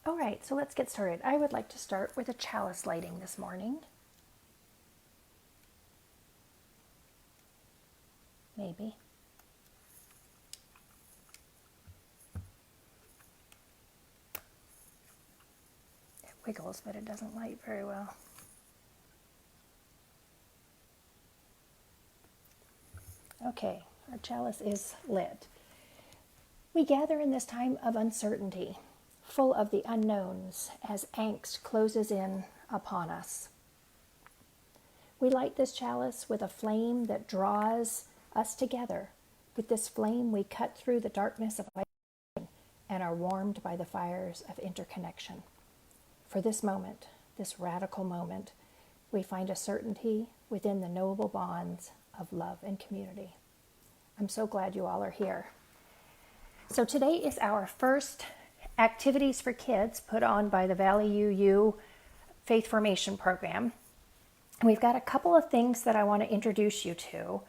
All right, so let's get started. I would like to start with a chalice lighting this morning. Maybe. It wiggles, but it doesn't light very well. Okay, our chalice is lit. We gather in this time of uncertainty, full of the unknowns as angst closes in upon us. We light this chalice with a flame that draws us together. With this flame, we cut through the darkness of isolation and are warmed by the fires of interconnection. For this moment, this radical moment, we find a certainty within the knowable bonds of love and community. I'm so glad you all are here. So today is our first Activities for Kids put on by the VUU Faith Formation Program. We've got a couple of things that I want to introduce you to.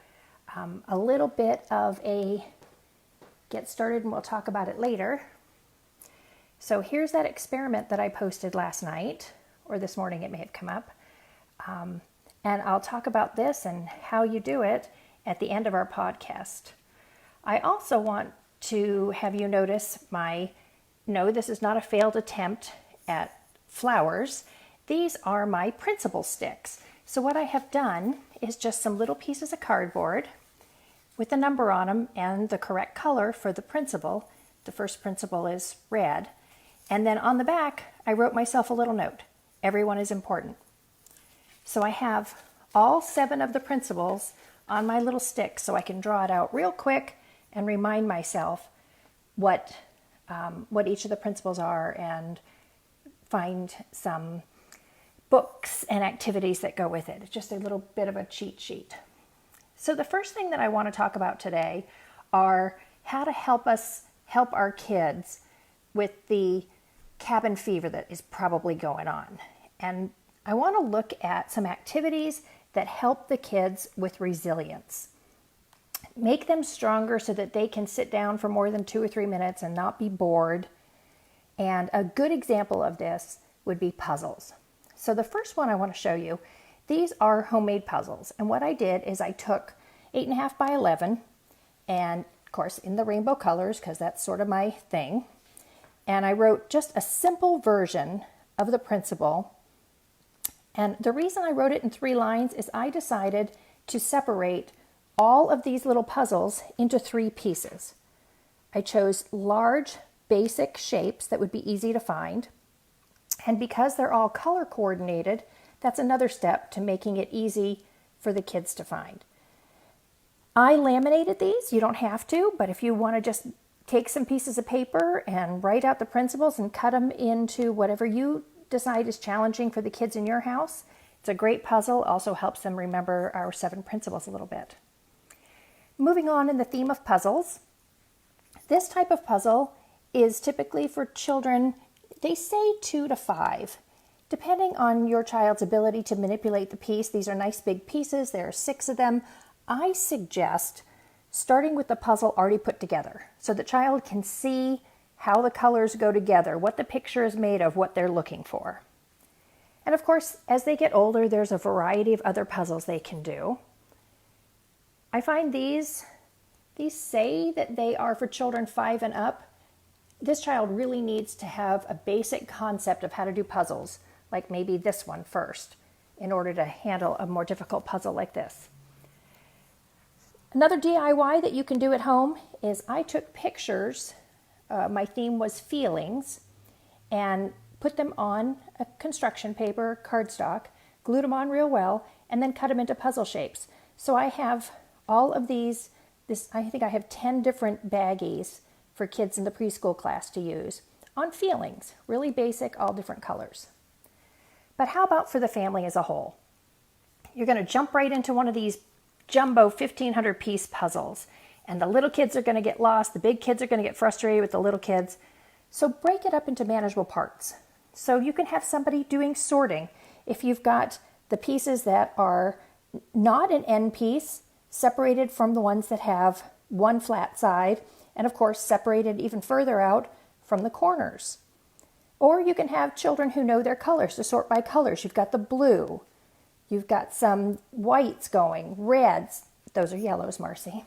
A little bit of a get started, and we'll talk about it later. So here's that experiment that I posted last night, or this morning it may have come up. And I'll talk about this and how you do it at the end of our podcast. I also want to have you notice no, this is not a failed attempt at flowers. These are my principal sticks. So what I have done is just some little pieces of cardboard with a number on them and the correct color for the principal. The first principal is red. And then on the back, I wrote myself a little note. Everyone is important. So I have all 7 of the principals on my little stick so I can draw it out real quick and remind myself what each of the principles are and find some books and activities that go with it. It's just a little bit of a cheat sheet. So the first thing that I want to talk about today are how to help our kids with the cabin fever that is probably going on. And I want to look at some activities that help the kids with resilience. Make them stronger so that they can sit down for more than 2 or 3 minutes and not be bored. And a good example of this would be puzzles. So the first one I want to show you, these are homemade puzzles. And what I did is I took 8.5 by 11, and of course in the rainbow colors, because that's sort of my thing. And I wrote just a simple version of the principle. And the reason I wrote it in 3 lines is I decided to separate all of these little puzzles into 3 pieces. I chose large, basic shapes that would be easy to find. And because they're all color coordinated, that's another step to making it easy for the kids to find. I laminated these. You don't have to, but if you want to just take some pieces of paper and write out the principles and cut them into whatever you decide is challenging for the kids in your house, it's a great puzzle. Also helps them remember our 7 principles a little bit. Moving on in the theme of puzzles, this type of puzzle is typically for children, they say 2 to 5. Depending on your child's ability to manipulate the piece, these are nice big pieces, there are 6 of them. I suggest starting with the puzzle already put together so the child can see how the colors go together, what the picture is made of, what they're looking for. And of course, as they get older, there's a variety of other puzzles they can do. I find these say that they are for children 5 and up. This child really needs to have a basic concept of how to do puzzles, like maybe this one first, in order to handle a more difficult puzzle like this. Another DIY that you can do at home is I took pictures, my theme was feelings, and put them on a construction paper, cardstock, glued them on real well, and then cut them into puzzle shapes. So I have all of these, I think I have 10 different baggies for kids in the preschool class to use on feelings, really basic, all different colors. But how about for the family as a whole? You're going to jump right into one of these jumbo 1,500 piece puzzles, and the little kids are going to get lost, the big kids are going to get frustrated with the little kids. So break it up into manageable parts. So you can have somebody doing sorting. If you've got the pieces that are not an end piece, separated from the ones that have one flat side, and of course separated even further out from the corners. Or you can have children who know their colors to sort by colors. You've got the blue, you've got some whites going, reds, those are yellows, Marcy,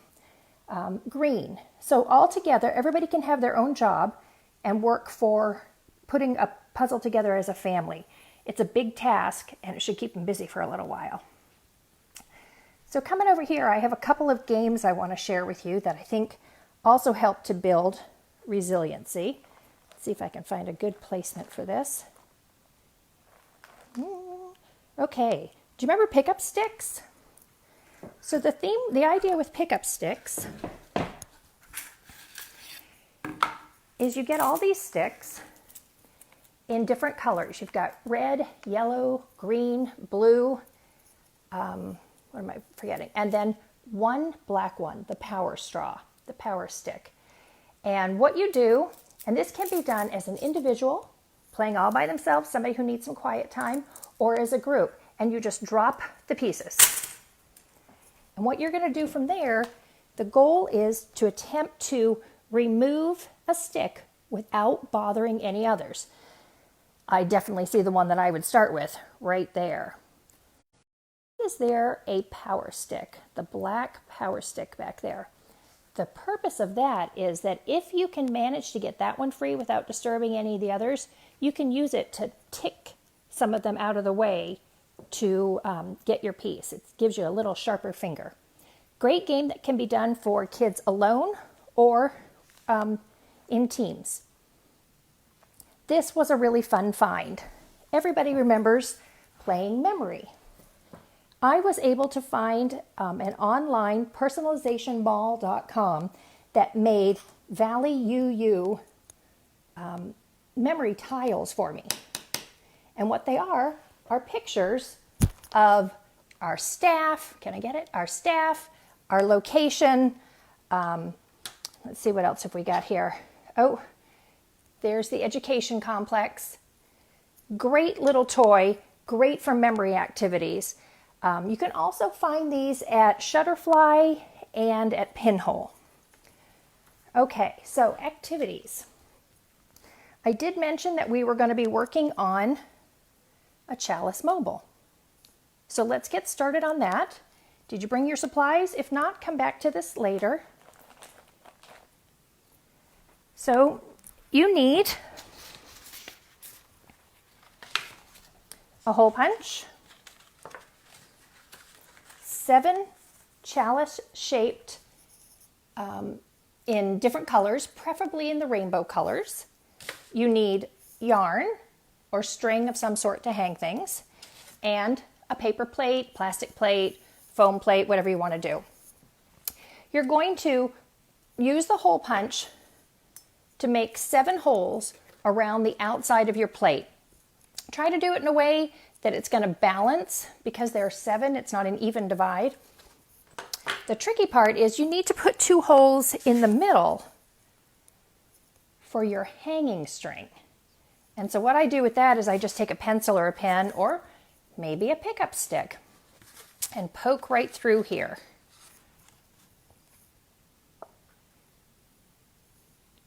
green. So all together, everybody can have their own job and work for putting a puzzle together as a family. It's a big task and it should keep them busy for a little while. So coming over here, I have a couple of games I want to share with you that I think also help to build resiliency. Let's see if I can find a good placement for this. Okay, do you remember pickup sticks? So the idea with pickup sticks is you get all these sticks in different colors. You've got red, yellow, green, blue, what am I forgetting? And then one black one, the power straw, the power stick. And what you do, and this can be done as an individual, playing all by themselves, somebody who needs some quiet time, or as a group, and you just drop the pieces. And what you're going to do from there, the goal is to attempt to remove a stick without bothering any others. I definitely see the one that I would start with right there. Is there a power stick, the black power stick back there? The purpose of that is that if you can manage to get that one free without disturbing any of the others, you can use it to tick some of them out of the way to get your piece. It gives you a little sharper finger. Great game that can be done for kids alone or in teams. This was a really fun find. Everybody remembers playing memory. I was able to find an online personalizationball.com that made Valley UU memory tiles for me. And what they are pictures of our staff. Can I get it? Our staff, our location. Let's see what else have we got here. Oh, there's the education complex. Great little toy, great for memory activities. You can also find these at Shutterfly and at Pinhole. Okay, so activities. I did mention that we were going to be working on a Chalice mobile. So let's get started on that. Did you bring your supplies? If not, come back to this later. So you need a hole punch, 7 chalice shaped in different colors, preferably in the rainbow colors. You need yarn or string of some sort to hang things, and a paper plate, plastic plate, foam plate, whatever you want to do. You're going to use the hole punch to make 7 holes around the outside of your plate. Try to do it in a way that it's going to balance, because there are 7, it's not an even divide. The tricky part is you need to put 2 holes in the middle for your hanging string. And so what I do with that is I just take a pencil or a pen or maybe a pickup stick and poke right through here.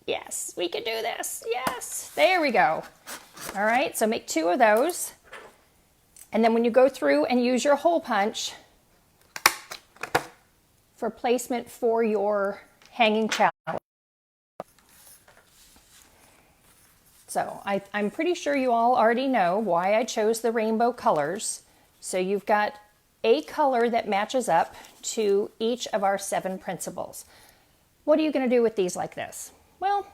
Yes, we can do this. Yes, there we go. All right, so make 2 of those. And then when you go through and use your hole punch for placement for your hanging chalice. So I'm pretty sure you all already know why I chose the rainbow colors. So you've got a color that matches up to each of our 7 principles. What are you going to do with these like this? Well,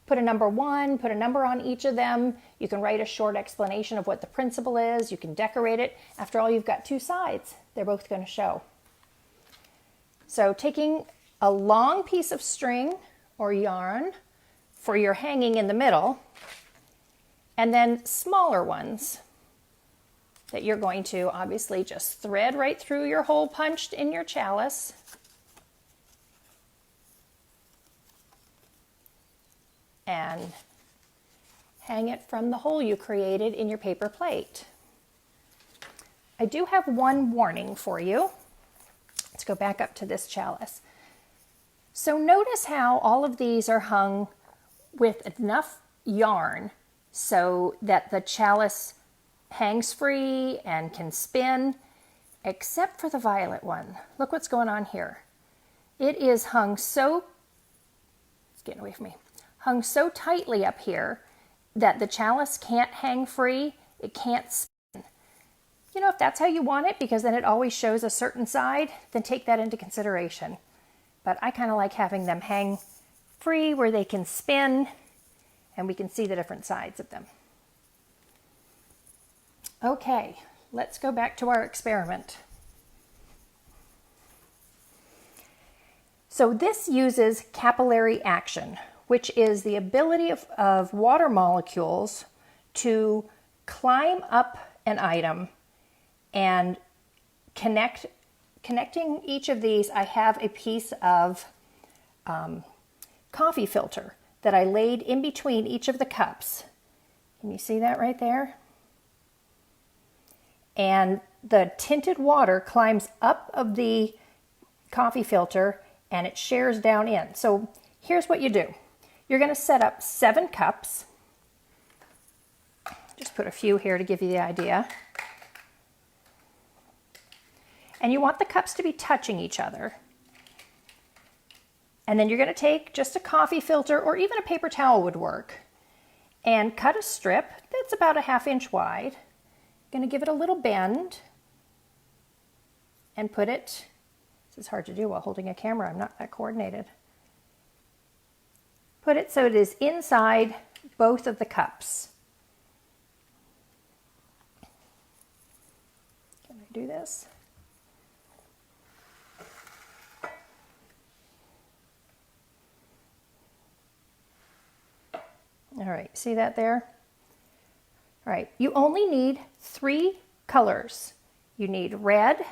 put a number 1, put a number on each of them. You can write a short explanation of what the principle is. You can decorate it. After all, you've got 2 sides. They're both going to show. So taking a long piece of string or yarn for your hanging in the middle, and then smaller ones that you're going to obviously just thread right through your hole punched in your chalice. And hang it from the hole you created in your paper plate. I do have one warning for you. Let's go back up to this chalice. So notice how all of these are hung with enough yarn so that the chalice hangs free and can spin, except for the violet one. Look what's going on here. It is hung so, it's getting away from me, hung so tightly up here that the chalice can't hang free, it can't spin. You know, if that's how you want it, because then it always shows a certain side, then take that into consideration. But I kind of like having them hang free where they can spin and we can see the different sides of them. Okay, let's go back to our experiment. So this uses capillary action, which is the ability of water molecules to climb up an item and connecting each of these. I have a piece of coffee filter that I laid in between each of the cups. Can you see that right there? And the tinted water climbs up of the coffee filter and it shares down in. So here's what you do. You're going to set up 7 cups. Just put a few here to give you the idea. And you want the cups to be touching each other. And then you're going to take just a coffee filter, or even a paper towel would work, and cut a strip that's about a 1/2 inch wide. Going to give it a little bend and put it, this is hard to do while holding a camera, I'm not that coordinated. Put it so it is inside both of the cups. Can I do this? All right, see that there? All right, you only need 3 colors. You need red,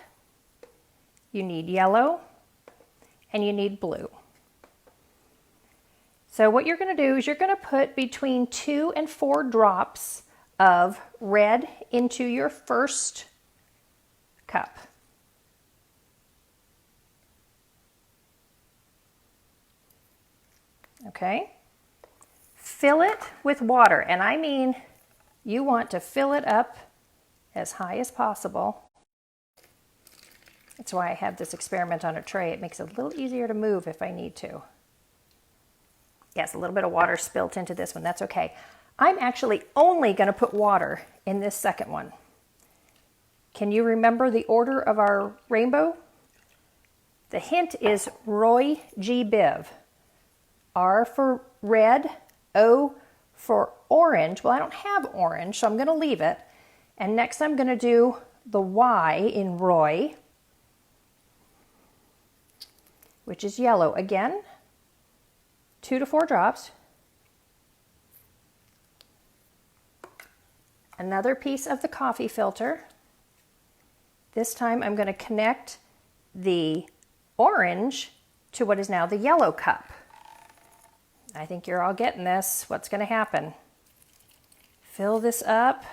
you need yellow, and you need blue. So what you're going to do is you're going to put between 2 and 4 drops of red into your first cup. Okay? Fill it with water, and I mean you want to fill it up as high as possible. That's why I have this experiment on a tray. It makes it a little easier to move if I need to. Yes, a little bit of water spilt into this one. That's okay. I'm actually only going to put water in this second one. Can you remember the order of our rainbow? The hint is Roy G. Biv. R for red, O for orange. Well, I don't have orange, so I'm going to leave it. And next I'm going to do the Y in Roy, which is yellow. Again, 2 to 4 drops. Another piece of the coffee filter. This time I'm going to connect the orange to what is now the yellow cup. I think you're all getting this. What's going to happen? Fill this up.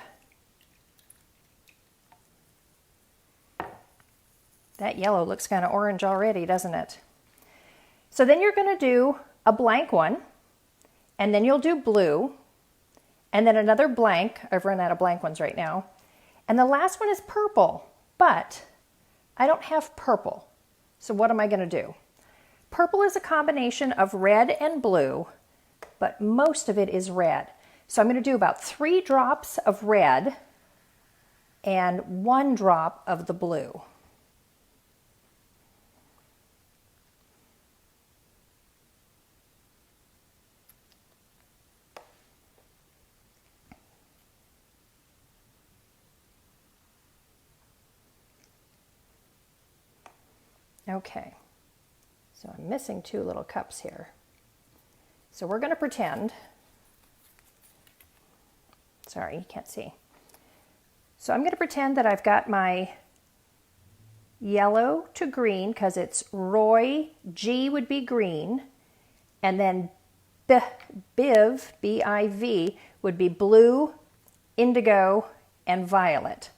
That yellow looks kind of orange already, doesn't it? So then you're going to do a blank one, and then you'll do blue, and then another blank. I've run out of blank ones right now. And the last one is purple, but I don't have purple. So what am I going to do? Purple is a combination of red and blue, but most of it is red. So I'm going to do about 3 drops of red and 1 drop of the blue. Okay. So I'm missing 2 little cups here. So we're going to pretend, sorry, you can't see. So I'm going to pretend that I've got my yellow to green, because it's Roy, G would be green, and then Biv, B-I-V, would be blue, indigo, and violet.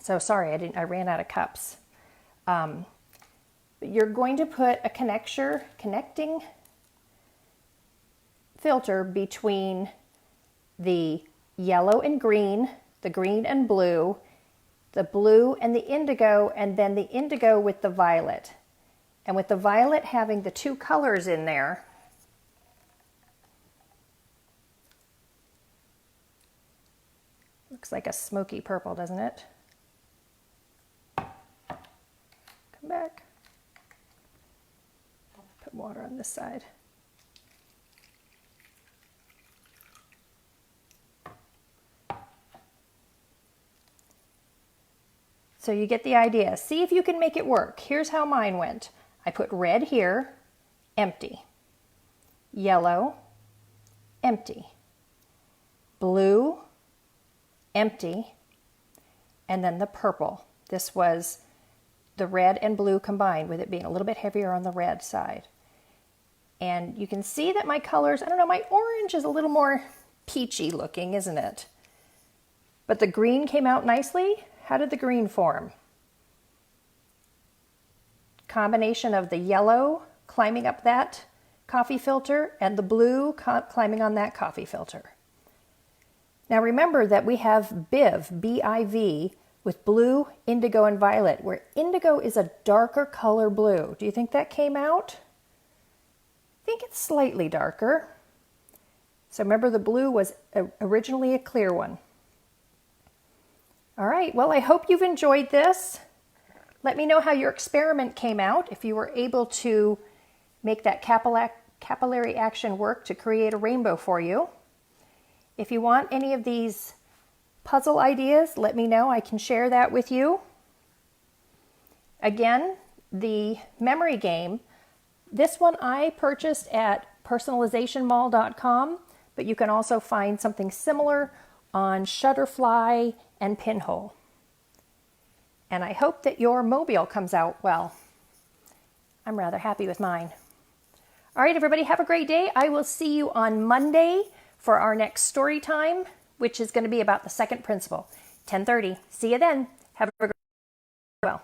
So sorry, I ran out of cups. You're going to put a connecting filter between the yellow and green, the green and blue, the blue and the indigo, and then the indigo with the violet. And with the violet having the two colors in there, looks like a smoky purple, doesn't it? Come back. Put water on this side. So you get the idea. See if you can make it work. Here's how mine went. I put red here, empty. Yellow, empty. Blue, empty. And then the purple. This was the red and blue combined, with it being a little bit heavier on the red side. And you can see that my colors, I don't know, my orange is a little more peachy looking, isn't it? But the green came out nicely. How did the green form? Combination of the yellow climbing up that coffee filter and the blue climbing on that coffee filter. Now remember that we have BIV, B-I-V, with blue, indigo, and violet, where indigo is a darker color blue. Do you think that came out? I think it's slightly darker. So remember, the blue was originally a clear one. All right, well, I hope you've enjoyed this. Let me know how your experiment came out, if you were able to make that capillary action work to create a rainbow for you. If you want any of these puzzle ideas, let me know. I can share that with you. Again, the memory game, this one I purchased at personalizationmall.com, but you can also find something similar on Shutterfly and Pinhole. And I hope that your mobile comes out well. I'm rather happy with mine. All right, everybody, have a great day. I will see you on Monday for our next story time, which is going to be about the second principle, 10:30. See you then. Have a great day. Well.